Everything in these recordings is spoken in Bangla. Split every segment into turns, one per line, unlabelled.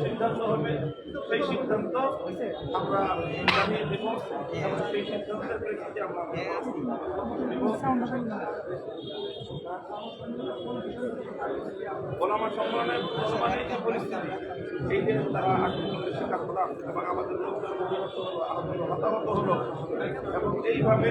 সিদ্ধান্ত হবে, সেই সিদ্ধান্ত আমরা জানিয়ে দেব এবং সেই সিদ্ধান্তের প্রেক্ষিতে আমরা ওলামা সম্মেলনের বর্তমানে যে পরিস্থিতি, এই যে তারা আক্রমণের শিকার হলাম এবং আমাদের হতাহত হলো এবং এইভাবে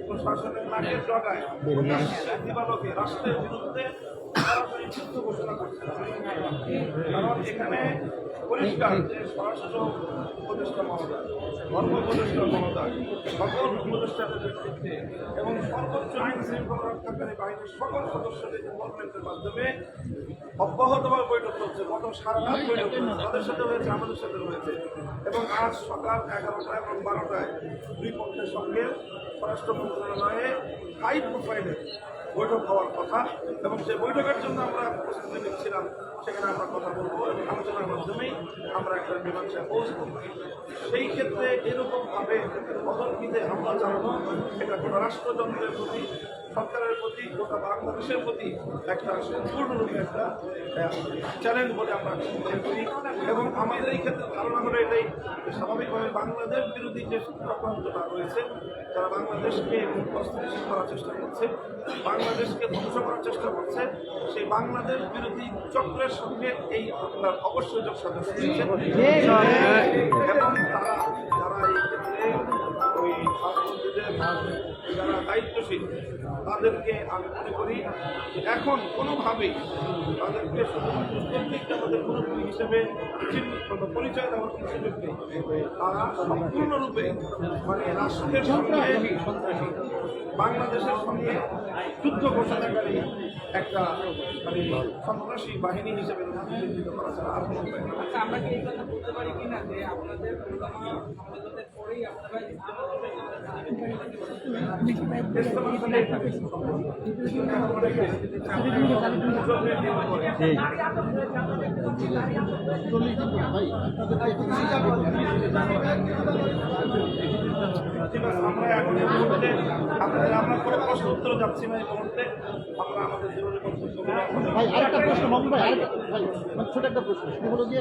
প্রশাসনের নাকের জগায় দিবালোকে রাষ্ট্রের বিরুদ্ধে যুদ্ধ ঘোষণা করছে। কারণ এখানে পরিষ্কার যে স্বরাষ্ট্র উপদেষ্টা মহোদয়, ধর্ম উপদেষ্টা মহোদয়, সকল উপদেষ্টাদের নেতৃত্বে এবং সর্বোচ্চ আইন শৃঙ্খলা রক্ষাকারী বাহিনীর সকল সদস্যদের ইনভলভমেন্টের মাধ্যমে অব্যাহতভাবে বৈঠক চলছে। গত সারা রাত বৈঠক তাদের সাথে হয়েছে, আমাদের সাথে হয়েছে এবং আজ সকাল 11টায় এবং 12টায় দুই পক্ষের সঙ্গে স্বরাষ্ট্র মন্ত্রণালয়ে হাই প্রোফাইলে বৈঠক হওয়ার কথা এবং সেই বৈঠকের জন্য আমরা প্রস্তুতি নিচ্ছিলাম। সেখানে আমরা কথা বলবো এবং আলোচনার মাধ্যমেই আমরা একটা মীমাংসায় পৌঁছব। সেই ক্ষেত্রে এরকমভাবে অতর্কিতে হামলা চালানো এটা গোটা রাষ্ট্রযন্ত্রের প্রতি, সরকারের প্রতি, গোটা বাংলাদেশের প্রতি একটা সম্পূর্ণরূপে একটা চ্যালেঞ্জ বলে আমরা মনে করি। এবং আমাদের এই ক্ষেত্রে ধারণা হলো এটাই স্বাভাবিকভাবে বাংলাদেশ বিরোধী যে চক্রান্তটা রয়েছে, যারা বাংলাদেশকে অস্থিতিশীল করার চেষ্টা করছে, বাংলাদেশকে ধ্বংস করার চেষ্টা করছে, সেই বাংলাদেশ বিরোধী চক্রের সঙ্গে এই হামলার অবশ্যই যোগ সাদস্য রয়েছে এবং তারা যারা এই ক্ষেত্রে ওই যারা দায়িত্বশীল তাদেরকে আমি মনে করি এখন কোনোভাবেই তাদেরকে শুধুমাত্র আমাদের মুরব্বী হিসেবে পরিচয় দেওয়ার কোনো সুযোগ নেই। তারা সম্পূর্ণরূপে মানে রাষ্ট্রের সঙ্গে বাংলাদেশের সঙ্গে যুদ্ধ ঘোষণাকারী একটা মানে সন্ত্রাসী বাহিনী হিসেবে চিহ্নিত করা ছাড়া আর কোনো উপায় নেই।
আমরা কি এই কথা বলতে পারি কিনা যে আপনাদের পরেই আপনারা
আমরা এখন এই মুহূর্তে আমরা কোনো প্রশ্ন উত্তর যাচ্ছি না। এই মুহূর্তে আমরা আমাদের জীবনের
আরেকটা প্রশ্ন মামুন ভাই, ছোট একটা প্রশ্ন হলো যে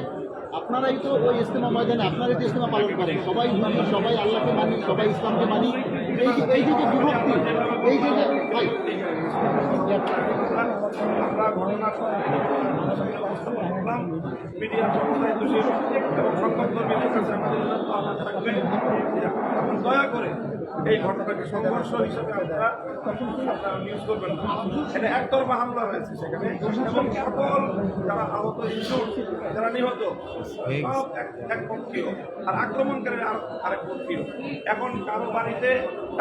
আপনারাই তো ওই ইজতেমা ময়দানে আপনারাই তো ইজতেমা পালন করেন, সবাই মানি, সবাই আল্লাহকে মানি, সবাই ইসলামকে মানি, এই যে বিভক্তি, এই যে ভাই
আমরা ঘটনা করলাম মিডিয়া সম্প্রদায় দোষী এবং সংবাদকর্মীদের কাছে আমাদের আহ্বান থাকবে দয়া করে এই ঘটনাকে সংঘর্ষ হিসেবে আপনারা নিউজ করবেন না। এটা একতরফা হামলা হয়েছে সেখানে এবং সকল যারা আহত শিশু, যারা নিহত সব এক পক্ষীয় আর আক্রমণকারী আরেক পক্ষীয়। এখন কারো বাড়িতে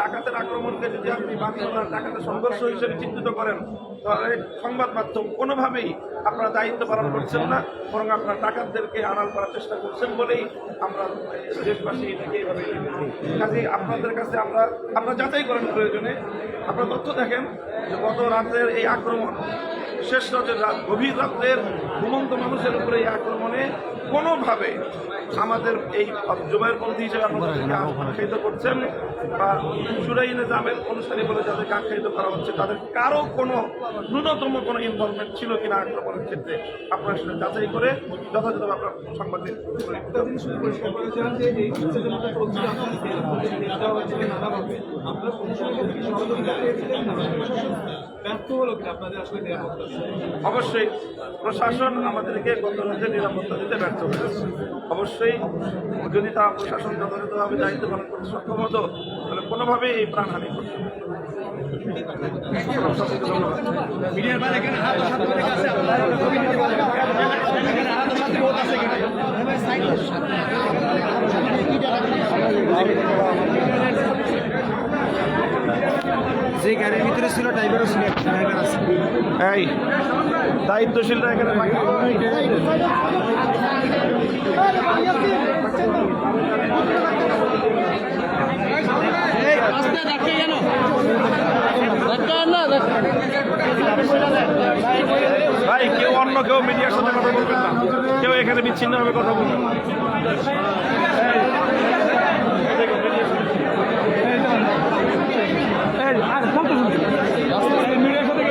ডাকাতের আক্রমণকে যদি আপনি বাংলার ডাকাতের সংঘর্ষ হিসেবে চিহ্নিত করেন তাহলে সংবাদ মাধ্যম কোনোভাবেই আপনারা দায়িত্ব পালন করছেন না, বরং আপনার ডাকাতদেরকে আড়াল করার চেষ্টা করছেন বলেই আমরা দেশবাসী এটাকে এইভাবে কাজে আপনাদের কাছে আপনারা যাচাই করেন প্রয়োজনে। আপনারা তথ্য দেখেন যে গত রাতের এই আক্রমণ, শেষ রাতের রাত, গভীর রাতের ঘুমন্ত মানুষের উপরে এই আক্রমণে কোনোভাবে আমাদের এই জুবাইরপন্থী হিসেবে আপনাদেরকে আখ্যায়িত করছেন বা সুরাই নিজামের অনুষ্ঠানে বলে যাদেরকে আখ্যায়িত করা হচ্ছে তাদের কারো কোনো ন্যূনতম কোনো ইনভলভমেন্ট ছিল কিনা আক্রমণের ক্ষেত্রে আপনারা সেটা যাচাই করে যথাযথভাবে আপনার সংবাদ দিন। অবশ্যই প্রশাসন আমাদেরকে গত রাতে নিরাপত্তা দিতে ব্যর্থ হয়েছে। অবশ্যই যদি তা প্রশাসন যথাযথভাবে দায়িত্ব পালন করতে সক্ষম হতো তাহলে কোনোভাবেই এই প্রাণহানি করত।
যে গাড়ির ভিতরে ছিল ড্রাইভারও ছিল, ড্রাইভার আছে,
এই দায়িত্বশীলরা এখানে থাকে। ভাই কেউ অন্য কেউ মিডিয়ার সাথে কথা বলবেন না, কেউ এখানে বিচ্ছিন্নভাবে কথা বলবেন। মিডিয়ার সাথে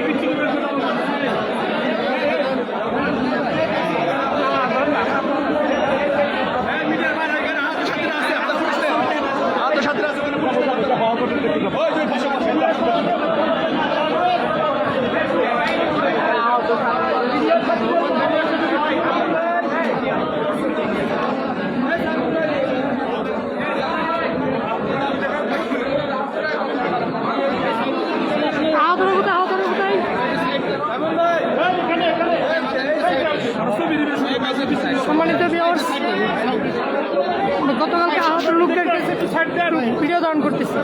সম্মানিত ভিউয়ার্স, গতকালকে আহত লোকদের কাছে ভিডিও ধারণ করতেছি।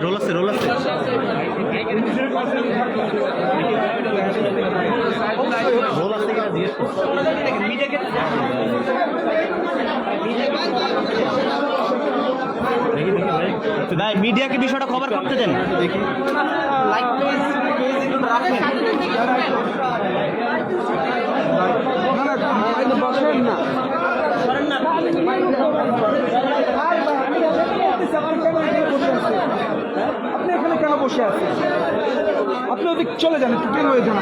রোল আছে রোল আছে রোল আছে কিনা জিজ্ঞেস ভাই মিডিয়াকে বিষয়টা খবর করতে দেন দেখি
বসেন না আপনি এখানে কেন বসে আছেন? আপনি ওদিক চলে যান, একটু বের হয়ে যান।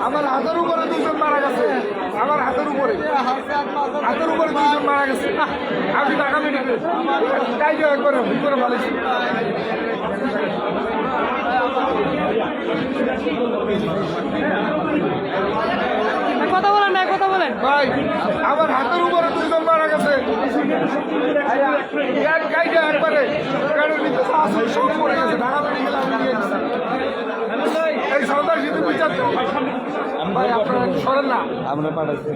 আমার হাতের উপরে দুজন মারা গেছে, আমার হাতের উপরে দুজন মারা গেছে। আমি ঢাকা মেডিকেল একবার ভিতরে ভালো
কথা বলেন না, কথা বলেন
ভাই। আমার হাতের উপরে দুজন মারা গেছে, একবারে সব পড়ে গেছে। ঢাকা মেডিকেল এই সরকার যদি বিচার ভাই আপনারা সরেন না, আমরা পাঠাচ্ছি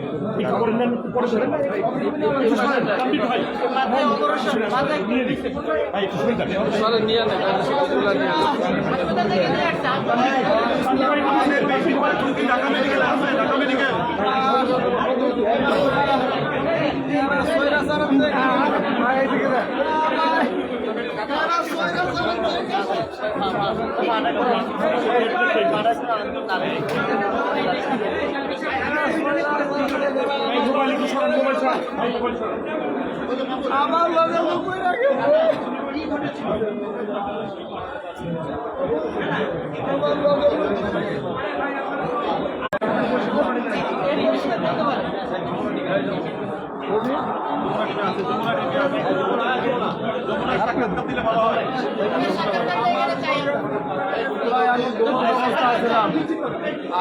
আমার লগে লুকুই রাখে।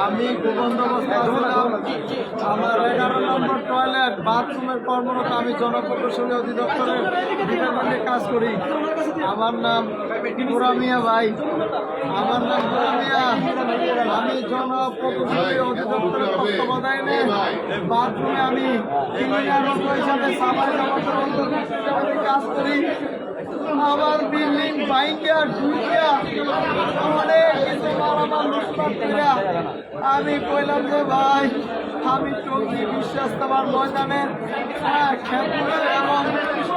আমি গোবন্ধ আমার 11 নম্বর টয়লেট বাথরুমের কর্মরত। আমি জনপ্রকৌশলী অধিদপ্তরের ডিপার্টমেন্টে কাজ করি। আমার নাম পুরামিয়া ভাই, আমার নাম পুরামিয়া। আমি জনপ্রকৌশলী অধিদপ্তরের তত্ত্বাবধানে বাথরুমে আমি ক্লিনার হিসাবে সাফাই হিসাবে কাজ করি। আমার বিল্ডিং বাইঙ্গা ঢুকিয়া অনেক কিছু আমার লুটপাট করিয়া আমি কইলাম যে ভাই আমি চৌধুরী বিশ্বাস তোমার ময়দানে এবং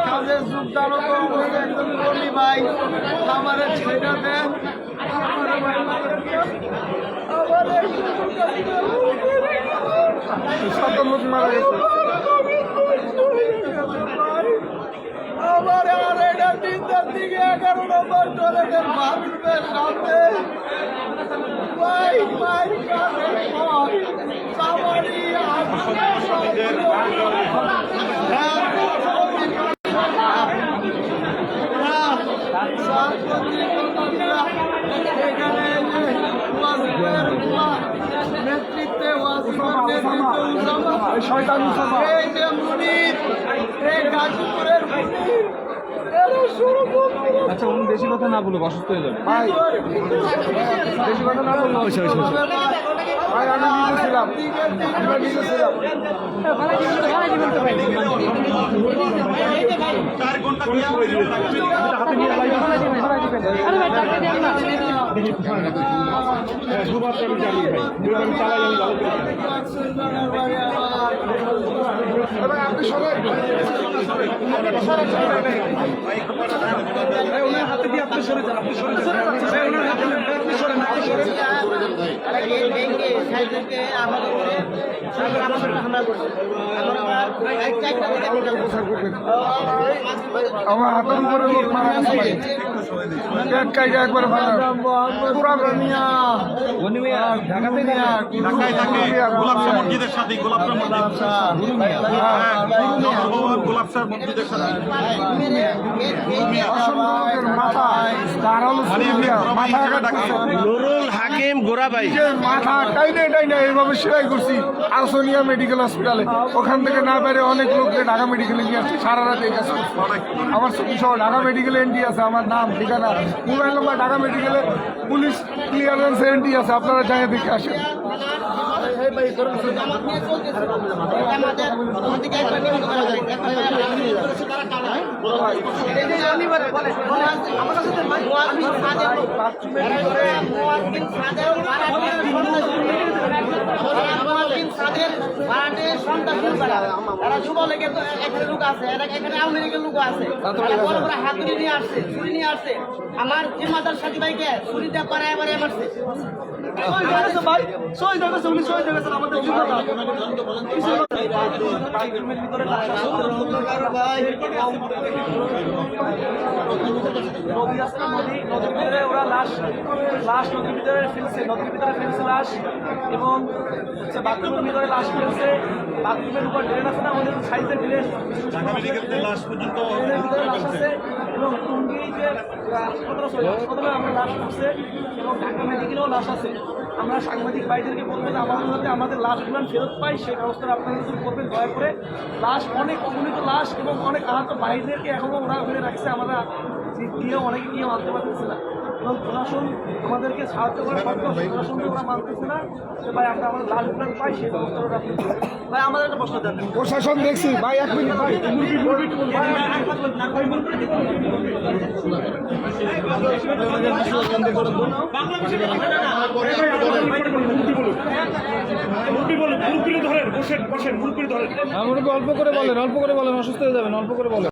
কাজে যোগদানত একজন কর্মী ভাই আমার ছেড়ে দেন। শতমুখ মারা গেছে আমার। আর এটা 3টার দিকে 11 নম্বর টয়লেটের বাথরুমের সামনে ভাই ভাই কাজে
এই শয়তান উসামা। আচ্ছা উনি বেশি কথা না বলুক, অসুস্থ হয়ে যাবে ভাই, বেশি কথা না বলুক। ভাই আমি নিজে ছিলাম, আমরা নিজে ছিলাম। আপনি সবাই ওনার হাতে দিয়ে আপনি সরে যান, আপনি সরে যান, ওনার হাতে আপনি সরেন, আপনি সরেন। আমার হাতের উপরে লোক মারা গেছে ভাই, পেট কাইটা একবার ভালো পুরা মিয়া ঢাকাতে নিয়া
ঢাকায় থাকে গোলাপশাহ মসজিদের সাথে, গোলাপশাহ গোলাপশাহ মসজিদের সাথে
অসম্ভবের মাথা দাঁড়ালো মাথা ডাকছে
নুরুল হাকিম গোরাবাই
মাথা টাইনে টাইনে এইভাবে সেলাই করছি আলসোনিয়া মেডিকেল হসপিটালে। ওখান থেকে না পেরে অনেক লোককে ঢাকা মেডিকেলে নিয়ে আসছি, সারা রাত এই কাজ করছি। আমার ছবি সহ ঢাকা মেডিকেলে এন্ট্রি আছে, আমার নাম ঠিকানা মোবাইল নাম্বার ঢাকা মেডিকেলে পুলিশ ক্লিয়ারেন্স এন্ট্রি আছে, আপনারা যাই দেখে আসেন।
আমার জিম্মাদার সাথী ভাইকে ছুরিটা পাড়ায় পাড়ায় মারছে।
ওরা লাশ নদীর ভিতরে ফেলছে, লাশ এবং হচ্ছে বাথরুমের ভিতরে লাশ ফেলছে। বাথরুমের উপর ড্রেন আছে না, আমাদের সাইডে ড্রেন
ঢাকা মেডিকেল লাশ পর্যন্ত
লাশ আছে এবং টুঙ্গি যে হাসপাতালে আমরা লাশ আছে এবং ঢাকা মেডিকেলেও লাশ আছে। আমরা সাংবাদিক ভাইদেরকে বলবো যে আমাদের হাতে আমাদের লাশগুলো ফেরত পাই, সেই ব্যবস্থাটা আপনারা কিছু করবেন দয়া করে। লাশ অনেক অগণিত লাশ এবং অনেক আহত ভাইদেরকে এখনও ওরা ওখানে রাখছে, আমরা গিয়েও অনেকে গিয়ে মানতে পারতেছে না এবং প্রশাসন আমাদেরকে সাহায্য করে সরকার প্রশাসনকে ওরা মানতেছে না যে ভাই আমরা আমাদের লাশগুলো পাই, সেই ব্যবস্থাটা আপনি করবেন। ভাই আমাদের একটা প্রশ্ন দেন,
প্রশাসন দেখছি ভাই, এক মিনিট ভাই, অল্প করে বলেন, অল্প করে বলেন, অসুস্থ হয়ে যাবেন, অল্প করে বলেন।